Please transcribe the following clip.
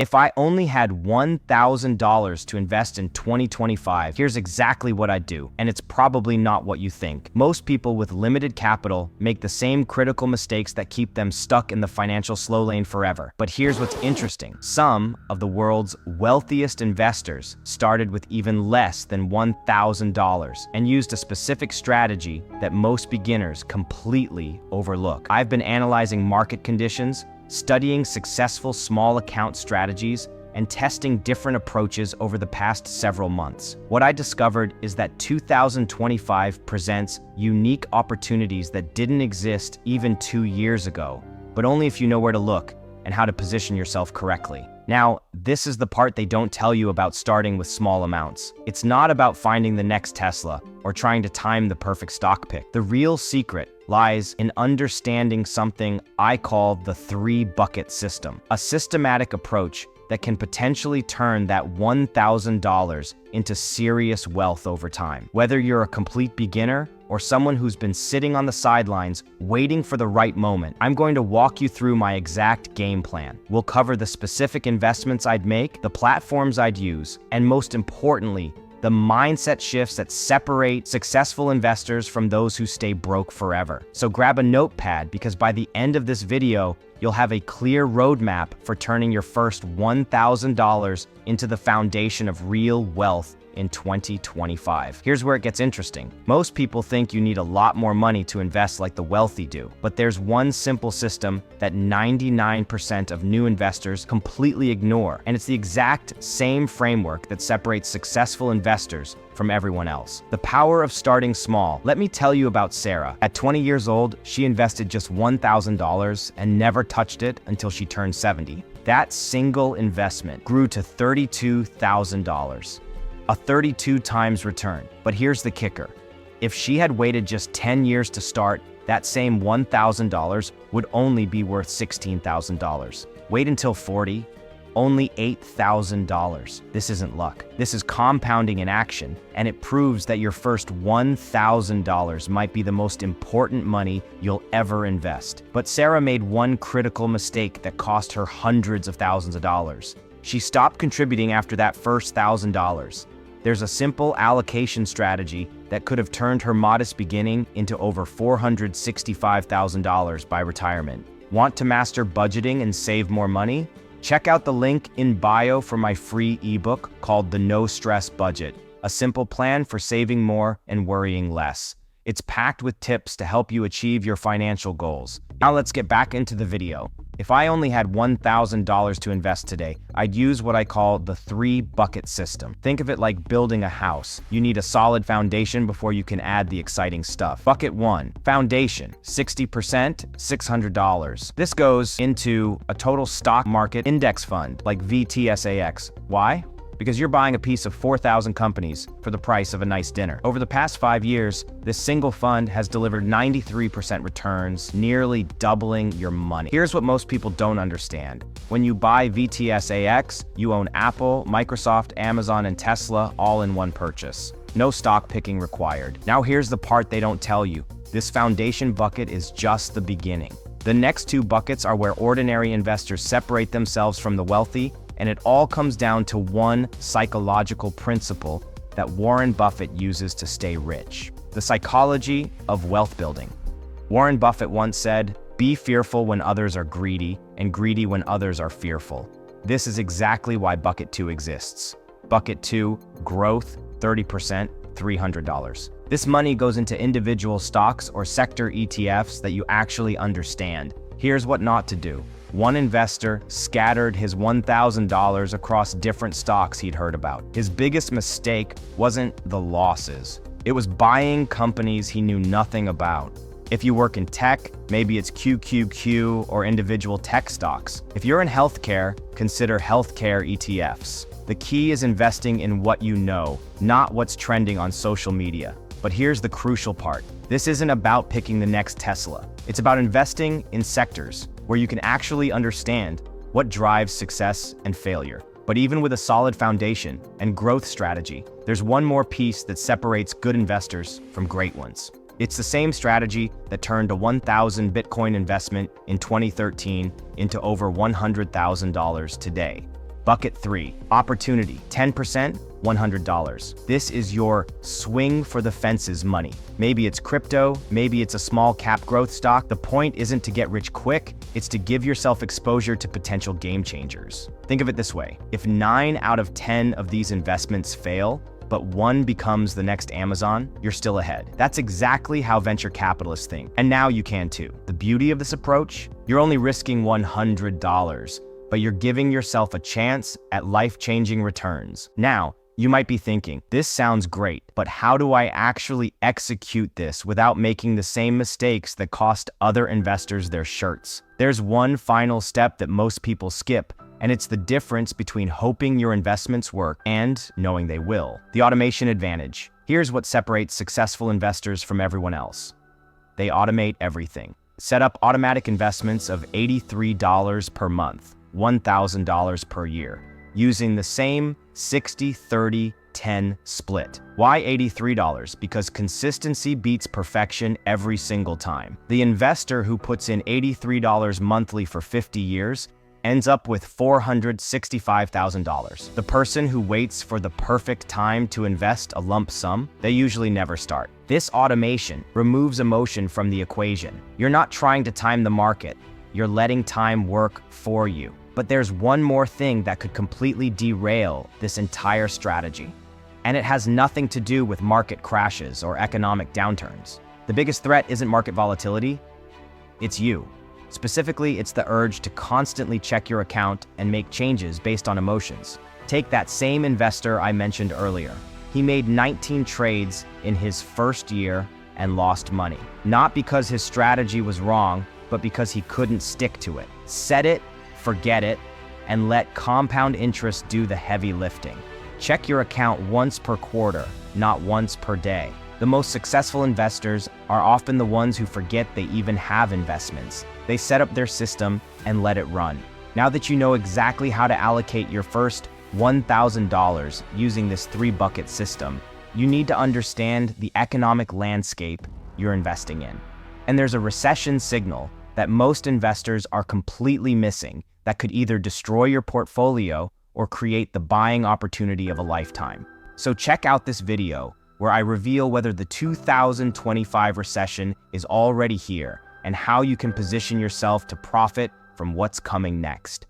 If I only had $1,000 to invest in 2025, here's exactly what I'd do, and it's probably not what you think. Most people with limited capital make the same critical mistakes that keep them stuck in the financial slow lane forever. But here's what's interesting. Some of the world's wealthiest investors started with even less than $1,000 and used a specific strategy that most beginners completely overlook. I've been analyzing market conditions, studying successful small account strategies, and testing different approaches over the past several months. What I discovered is that 2025 presents unique opportunities that didn't exist even 2 years ago, but only if you know where to look and how to position yourself correctly. Now, this is the part they don't tell you about starting with small amounts. It's not about finding the next Tesla or trying to time the perfect stock pick. The real secret lies in understanding something I call the 3-bucket system, a systematic approach that can potentially turn that $1,000 into serious wealth over time. Whether you're a complete beginner or someone who's been sitting on the sidelines waiting for the right moment, I'm going to walk you through my exact game plan. We'll cover the specific investments I'd make, the platforms I'd use, and most importantly, the mindset shifts that separate successful investors from those who stay broke forever. So grab a notepad, because by the end of this video, you'll have a clear roadmap for turning your first $1,000 into the foundation of real wealth in 2025. Here's where it gets interesting. Most people think you need a lot more money to invest like the wealthy do, but there's one simple system that 99% of new investors completely ignore, and it's the exact same framework that separates successful investors from everyone else. The power of starting small. Let me tell you about Sarah. At 20 years old, she invested just $1,000 and never touched it until she turned 70. That single investment grew to $32,000. A 32 times return. But here's the kicker. If she had waited just 10 years to start, that same $1,000 would only be worth $16,000. Wait until 40, only $8,000. This isn't luck. This is compounding in action, and it proves that your first $1,000 might be the most important money you'll ever invest. But Sarah made one critical mistake that cost her hundreds of thousands of dollars. She stopped contributing after that first $1,000. There's a simple allocation strategy that could have turned her modest beginning into over $465,000 by retirement. Want to master budgeting and save more money? Check out the link in bio for my free ebook called The No Stress Budget, a simple plan for saving more and worrying less. It's packed with tips to help you achieve your financial goals. Now let's get back into the video. If I only had $1,000 to invest today, I'd use what I call the 3-bucket system. Think of it like building a house. You need a solid foundation before you can add the exciting stuff. Bucket 1, foundation, 60%, $600. This goes into a total stock market index fund like VTSAX. Why? Because you're buying a piece of 4,000 companies for the price of a nice dinner. Over the past 5 years, this single fund has delivered 93% returns, nearly doubling your money. Here's what most people don't understand. When you buy VTSAX, you own Apple, Microsoft, Amazon, and Tesla all in one purchase. No stock picking required. Now here's the part they don't tell you. This foundation bucket is just the beginning. The next 2 buckets are where ordinary investors separate themselves from the wealthy, and it all comes down to one psychological principle that Warren Buffett uses to stay rich: the psychology of wealth building. Warren Buffett once said, "Be fearful when others are greedy, and greedy when others are fearful." This is exactly why Bucket 2 exists. Bucket 2, growth, 30%, $300. This money goes into individual stocks or sector ETFs that you actually understand. Here's what not to do. One investor scattered his $1,000 across different stocks he'd heard about. His biggest mistake wasn't the losses. It was buying companies he knew nothing about. If you work in tech, maybe it's QQQ or individual tech stocks. If you're in healthcare, consider healthcare ETFs. The key is investing in what you know, not what's trending on social media. But here's the crucial part. This isn't about picking the next Tesla. It's about investing in sectors where you can actually understand what drives success and failure. But even with a solid foundation and growth strategy, there's one more piece that separates good investors from great ones. It's the same strategy that turned a 1,000 Bitcoin investment in 2013 into over $100,000 today. Bucket 3, opportunity, 10%, $100. This is your swing for the fences money. Maybe it's crypto, maybe it's a small cap growth stock. The point isn't to get rich quick, it's to give yourself exposure to potential game changers. Think of it this way: if 9 out of 10 of these investments fail, but one becomes the next Amazon, you're still ahead. That's exactly how venture capitalists think. And now you can too. The beauty of this approach? You're only risking $100, but you're giving yourself a chance at life-changing returns. Now, you might be thinking, this sounds great, but how do I actually execute this without making the same mistakes that cost other investors their shirts? There's one final step that most people skip, and it's the difference between hoping your investments work and knowing they will. The automation advantage. Here's what separates successful investors from everyone else. They automate everything. Set up automatic investments of $83 per month, $1,000 per year, using the same 60-30-10 split. Why $83? Because consistency beats perfection every single time. The investor who puts in $83 monthly for 50 years ends up with $465,000. The person who waits for the perfect time to invest a lump sum, they usually never start. This automation removes emotion from the equation. You're not trying to time the market, you're letting time work for you. But there's one more thing that could completely derail this entire strategy. And it has nothing to do with market crashes or economic downturns. The biggest threat isn't market volatility, it's you. Specifically, it's the urge to constantly check your account and make changes based on emotions. Take that same investor I mentioned earlier. He made 19 trades in his first year and lost money. Not because his strategy was wrong, but because he couldn't stick to it. Set it, forget it, and let compound interest do the heavy lifting. Check your account once per quarter, not once per day. The most successful investors are often the ones who forget they even have investments. They set up their system and let it run. Now that you know exactly how to allocate your first $1,000 using this 3-bucket system, you need to understand the economic landscape you're investing in. And there's a recession signal that most investors are completely missing that could either destroy your portfolio or create the buying opportunity of a lifetime. So check out this video where I reveal whether the 2025 recession is already here and how you can position yourself to profit from what's coming next.